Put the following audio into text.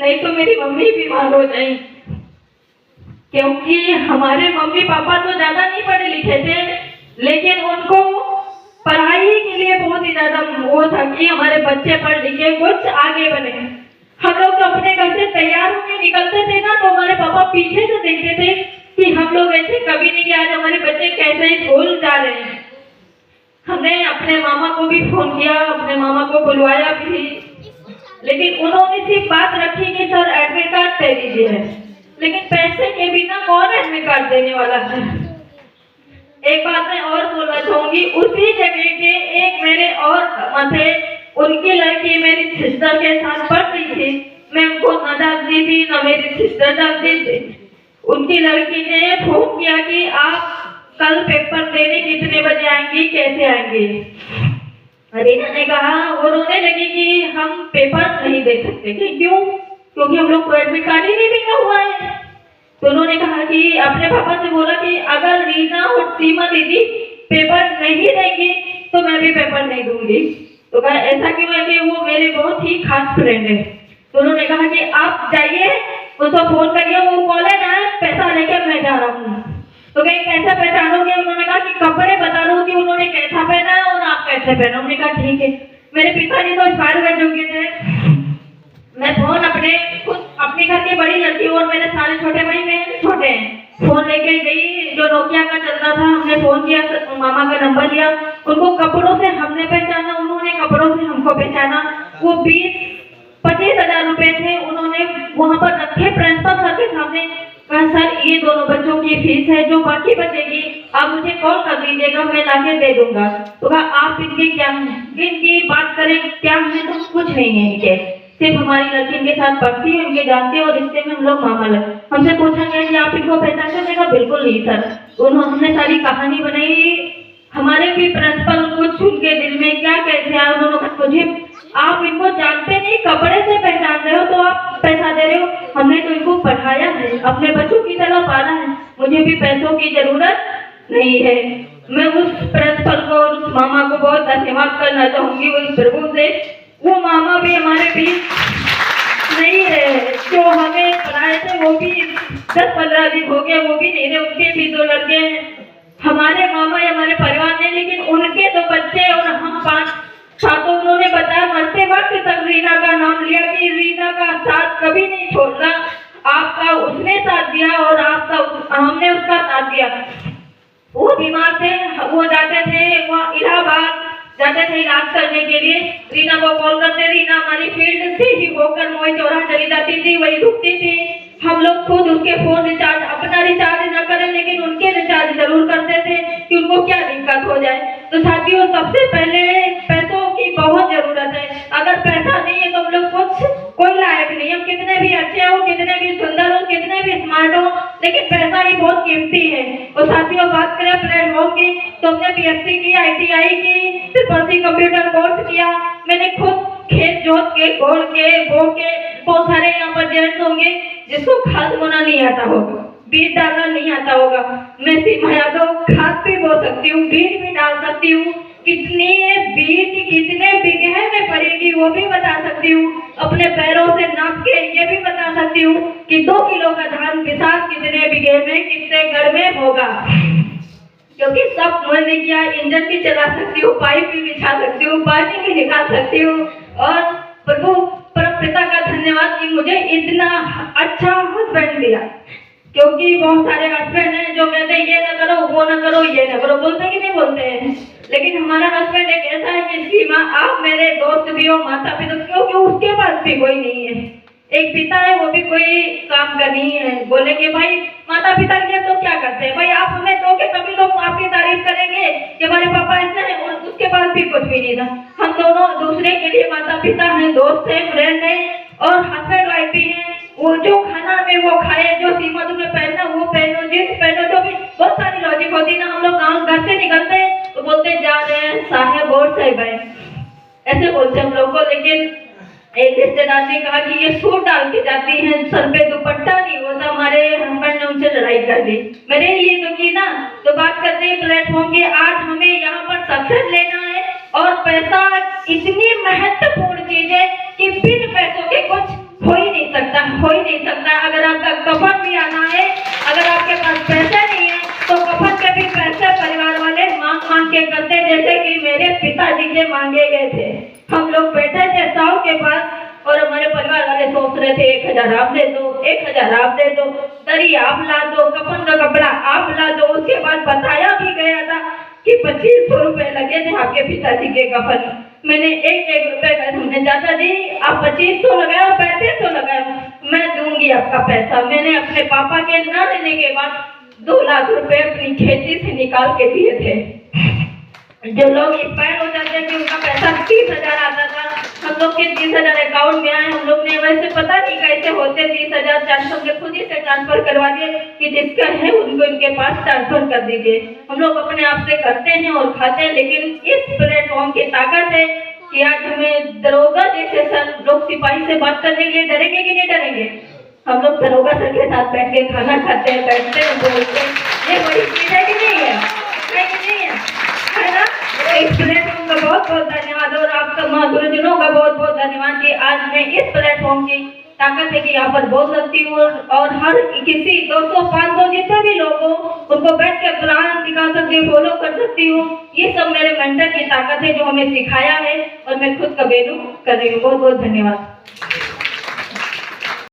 नहीं तो मेरी मम्मी बीमार हो जाएगी, क्योंकि हमारे मम्मी पापा तो ज्यादा नहीं पढ़े लिखे थे, लेकिन उनको पढ़ाई के लिए बहुत ही ज्यादा वो था कि हमारे बच्चे पढ़ लिखे कुछ आगे बने। हम लोग तो अपने घर से तैयार होकर निकलते थे ना, तो हमारे पापा पीछे से देखते थे कि हम लोग ऐसे कभी नहीं कि आज हमारे बच्चे कैसे स्कूल जा रहे हैं। हमने अपने मामा को भी फोन किया, अपने मामा को बुलवाया भी, लेकिन उन्होंने सिर्फ बात रखी कि सर एडमिट कार्ड दे दीजिए, लेकिन पैसे के बिना कौन एडमिट कार्ड देने वाला है। एक बात मैं और बोलना चाहूंगी, उसी जगह के एक मेरे और थे, उनकी लड़की मेरी सिस्टर के साथ पढ़ रही थी। मैं उनको न जानती थी, न मेरी सिस्टर जानती थी। उनकी लड़की ने फोन किया कि आप कल पेपर देने कितने बजे आएंगी, कैसे आएंगी। रीना ने कहा, वो रोने लगी कि हम पेपर नहीं दे सकते। क्यों? क्योंकि हम लोग को एडमिट कार्ड ही नहीं मिला हुआ है। तो उन्होंने कहा कि अपने पापा से बोला कि अगर रीना और सीमा दीदी पेपर नहीं देंगी तो मैं भी पेपर नहीं दूंगी। तो कहा ऐसा क्यों है कि वो मेरे बहुत ही खास फ्रेंड है। तो उन्होंने कहा कि आप जाइए, उसको फोन करिए, वो कॉलेज आए, पैसा लेकर मैं जा रहा हूँ। तो कहीं कैसे पहचानोगे? उन्होंने कहा कि कपड़े बता दो कि उन्होंने कैसा पहना है और आप कैसे पहना। उन्होंने कहा ठीक है। मेरे पिताजी तो एक्सपायर कर चुके थे। मैं फोन अपने घर की बड़ी लड़की और मेरे सारे छोटे भाई बहन छोटे हैं, फोन लेके गई, जो नोकिया का चल रहा था। हमने फोन किया, मामा का नंबर लिया, उनको कपड़ों से हमने पहचाना, उन्होंने कपड़ों से हमको पहचाना। वो 20-25 हजार रुपए थे, उन्होंने वहां पर रखे प्रिंसिपल सर के सामने। कहा सर ये दोनों बच्चों की फीस है, जो बाकी बचेगी आप मुझे कॉल कर दीजिएगा, मैं लाके दे दूंगा। तो कहा आप इनके क्या हैं, इनकी बात करें क्या है, तो कुछ नहीं है इनके, सिर्फ हमारी लड़की इनके साथ पढ़ती है, इनके जानते हैं और रिश्ते में हम लोग मामा लगे। हमसे पूछा गया कि आप इनको पहचानते? मैंने कहा बिल्कुल नहीं सर। उन्होंने सारी कहानी बनाई। हमारे भी प्रिंसिपल कुछ उनके दिल में क्या कैसे आया, उन्होंने कहा मुझे आप इनको जानते नहीं, कपड़े से पहचान रहे हो तो आप पैसा दे रहे हो। हमने तो इनको पढ़ाया है, अपने बच्चों की तरह पाला है, मुझे भी पैसों की जरूरत नहीं है। मैं उस प्रिंसिपल को और उस मामा को बहुत धन्यवाद करना चाहूंगी उस प्रभु से। वो मामा भी हमारे बीच नहीं है, जो हमें पढ़ाए थे वो भी 10-15 दिन हो गए, वो भी नहीं रहे। उनके भी 2 लड़के हैं, हमारे मामा हमारे परिवार में, लेकिन उनके 2 बच्चे और हम 5 साथों। उन्होंने बताया मरते वक्त तक रीना का नाम लिया कि रीना का साथ कभी नहीं छोड़ना। आपका उसने साथ दिया और आपका हमने उसका साथ दिया। वो बीमार थे, वो जाते थे वहाँ इलाहाबाद जाते थे इलाज करने के लिए। रीना को कॉल करते, रीना हमारी फील्ड से ही होकर मोई चौराहा चली जाती थी, वही रुकती थी। हम लोग खुद उसके फोन रिचार्ज, अपना रिचार्ज न करें लेकिन उनके रिचार्ज जरूर करते थे कि उनको क्या दिक्कत हो जाए। तो साथियों सबसे पहले पैसों की बहुत जरूरत है। अगर पैसा नहीं है तो हम लोग कोई लायक नहीं। हम कितने भी अच्छे हो, कितने भी सुंदर हो, कितने भी स्मार्ट हो, लेकिन पैसा ही बहुत कीमती है। और साथियों बात करें प्लेटफॉर्म की, तो हमने BSc की, ITI की, SSC कंप्यूटर कोर्स किया। मैंने खुद खेत जोत के, घोल के, बो के, बहुत सारे यहाँ पर जेंट्स होंगे जिसको खाद बोना नहीं आता होगा, बीज डालना नहीं आता होगा। मैं सीमा यादव खाद भी बो सकती हूँ, बीज भी डाल सकती हूँ। कितने बीज कितने बीघे में पड़ेगी वो भी बता सकती हूँ। अपने पैरों से नाप के ये भी बता सकती हूँ कि 2 किलो का धान पिसाब कितने बीघे में कितने घर में होगा। क्योंकि सब मैंने किया, इंजन भी चला सकती हूँ, पाइप भी बिछा सकती हूँ, पानी भी निकाल सकती हूँ। और प्रभु परमपिता का धन्यवाद कि मुझे इतना अच्छा हस्बैंड दिया। क्योंकि बहुत सारे हस्बैंड हैं जो कहते हैं ये ना करो, वो ना करो, ये ना करो, बोलते कि नहीं बोलते हैं। लेकिन हमारा हस्बैंड एक ऐसा है कि सीमा आप मेरे दोस्त भी हो, माता पिता, क्योंकि उसके पास भी कोई नहीं है। एक पिता है, वो भी कोई काम का नहीं है। बोलेंगे भाई माता पिता के लिए तो क्या करते हैं भाई, आप हमें दोगे तभी लोग आपकी तारीफ करेंगे कि हमारे पापा ऐसे हैं। और उसके पास भी कुछ भी नहीं था। हम दोनों दूसरे के लिए माता पिता हैं, दोस्त हैं, फ्रेंड हैं और हस्बैंड वाइफ भी हैं। वो जो खाना में वो खाए, जो सीमा तुम्हें पहनना वो पहनो, जींस पहनो, जो भी बहुत सारी लॉजिक होती ना। हम लोग गाँव घर से निकलते हैं तो बोलते जा रहे हैं साहेब और साहिब है, ऐसे बोलते हम लोग को। लेकिन एक रिश्तेदार ने कहा कि ये सूट डाल के जाती हैं, सर पे दुपट्टा नहीं होता। हमारे हस्बैंड ने उनसे लड़ाई कर दी, मेरे लिए तो की ना। तो बात करते हैं प्लेटफॉर्म की। आज हमें यहाँ पर सक्सेस लेना है और पैसा इतनी महत्वपूर्ण चीज है कि बिन पैसों के कुछ हो ही नहीं सकता, हो ही नहीं सकता। अगर आपका कफन भी आना है, अगर आपके पास पैसा नहीं है तो कफन के भी पैसे परिवार वाले मांग मांग के करते, जैसे कि मेरे पिताजी के मांगे गए थे। हम लोग बैठे थे साहु के पास और हमारे परिवार वाले सोच रहे थे 1000 आप दे दो, 1000 आप दे दो, दरी आप ला दो, कफन का कपड़ा आप ला दो। उसके बाद बताया भी गया था कि 2500 रुपए लगे थे आपके पिताजी के कफन। मैंने एक रुपए का, हमने चाचा जी आप 2500 लगाए और 3500 लगाए, मैं दूंगी आपका पैसा। मैंने अपने पापा के न देने के बाद 2 लाख रुपए अपनी खेती से निकाल के दिए थे। जो लोग एक्सपायर हो जाते थे उनका पैसा 30,000 आता था, हम लोग के 30,000 अकाउंट में आए। हम लोग ने वैसे पता नहीं कैसे होते 30,000 चाचा के खुद ही से ट्रांसफर करवा दिए कि जिसका है उनको इनके पास ट्रांसफर कर दीजिए। हम लोग अपने आप से करते हैं और खाते हैं, लेकिन इस प्लेटफॉर्म की ताकत है कि आज हमें दरोगा जैसे सर लोग सिपाही से बात करने के लिए डरेंगे कि नहीं डरेंगे? हम लोग दरोगा सर के साथ बैठ के खाना खाते हैं, बैठते हैं, बोलते हैं। ये बड़ी चीज है कि नहीं है? है कि नहीं है? है ना? इस प्लेटफॉर्म का बहुत बहुत धन्यवाद और आपका माँ गुरुजनों का बहुत बहुत धन्यवाद कि आज मैं इस प्लेटफॉर्म की ताकत है कि यहाँ पर बोल सकती हूँ और हर किसी 200 500 जितने भी लोग हो उनको बैठ के प्लान दिखा सकती हूँ, फॉलो कर सकती हूँ। ये सब मेरे मेंटर की ताकत है जो हमें सिखाया है और मैं खुद का वैल्यू कर रही हूँ। बहुत बहुत धन्यवाद।